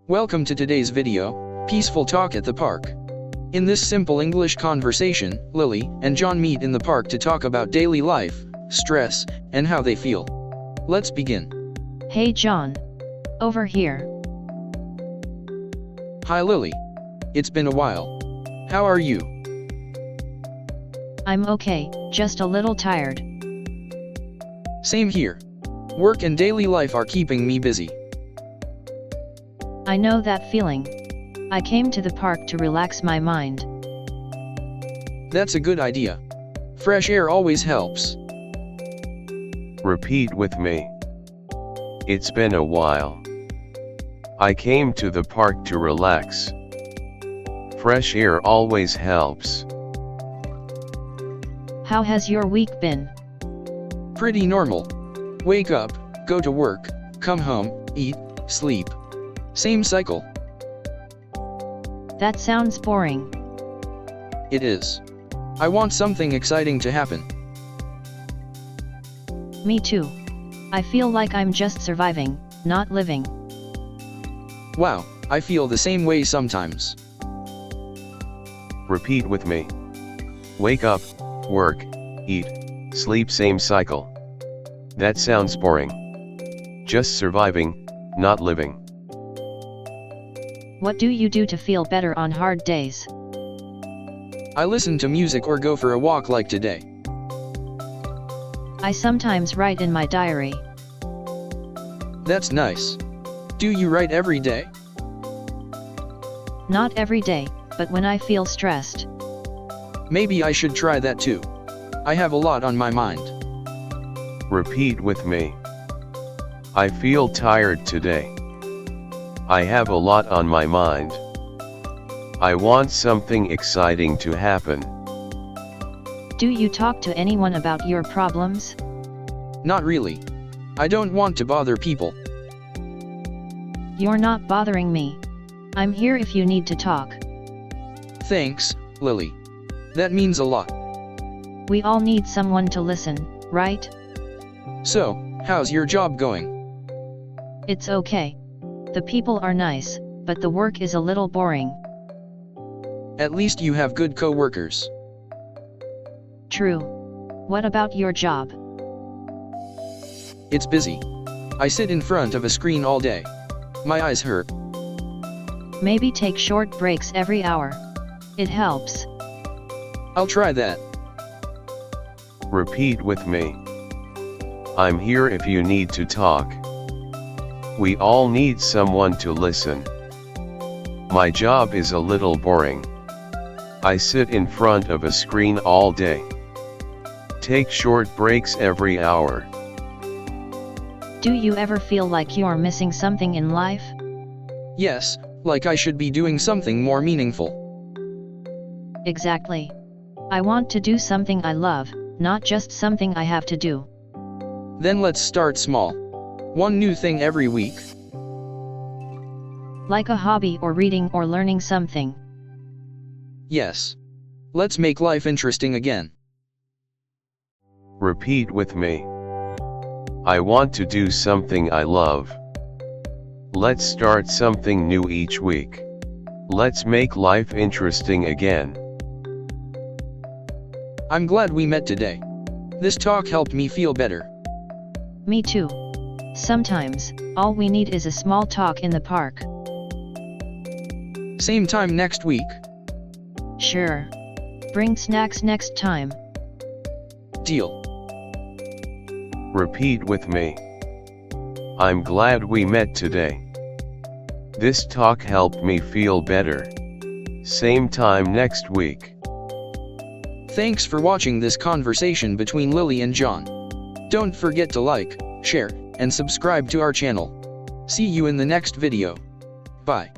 Welcome to today's video, Peaceful Talk at the Park. In this simple English conversation, Lily and John meet in the park to talk about daily life, stress, and how they feel. Let's begin. Hey John. Over here. Hi Lily. It's been a while. How are you? I'm okay, just a little tired. Same here. Work and daily life are keeping me busy. I know that feeling. I came to the park to relax my mind. That's a good idea. Fresh air always helps. Repeat with me. It's been a while. I came to the park to relax. Fresh air always helps. How has your week been? Pretty normal. Wake up, go to work, come home, eat, sleep. Same cycle. That sounds boring. It is. I want something exciting to happen. Me too. I feel like I'm just surviving, not living. Wow, I feel the same way sometimes. Repeat with me. Wake up, work, eat, sleep, same cycle. That sounds boring. Just surviving, not living. What do you do to feel better on hard days? I listen to music or go for a walk like today. I sometimes write in my diary. That's nice. Do you write every day? Not every day, but when I feel stressed. Maybe I should try that too. I have a lot on my mind. Repeat with me. I feel tired today. I have a lot on my mind. I want something exciting to happen. Do you talk to anyone about your problems? Not really. I don't want to bother people. You're not bothering me. I'm here if you need to talk. Thanks, Lily. That means a lot. We all need someone to listen, right? So, how's your job going? It's okay. The people are nice, but the work is a little boring. At least you have good co-workers. True. What about your job? It's busy. I sit in front of a screen all day. My eyes hurt. Maybe take short breaks every hour. It helps. I'll try that. Repeat with me. I'm here if you need to talk. We all need someone to listen. My job is a little boring. I sit in front of a screen all day. Take short breaks every hour. Do you ever feel like you're missing something in life? Yes, like I should be doing something more meaningful. Exactly. I want to do something I love, not just something I have to do. Then let's start small. One new thing every week. Like a hobby or reading or learning something. Yes. Let's make life interesting again. Repeat with me. I want to do something I love. Let's start something new each week. Let's make life interesting again. I'm glad we met today. This talk helped me feel better. Me too. Sometimes, all we need is a small talk in the park. Same time next week. Sure. Bring snacks next time. Deal. Repeat with me. I'm glad we met today. This talk helped me feel better. Same time next week. Thanks for watching this conversation between Lily and John. Don't forget to like, share, and subscribe to our channel. See you in the next video. Bye.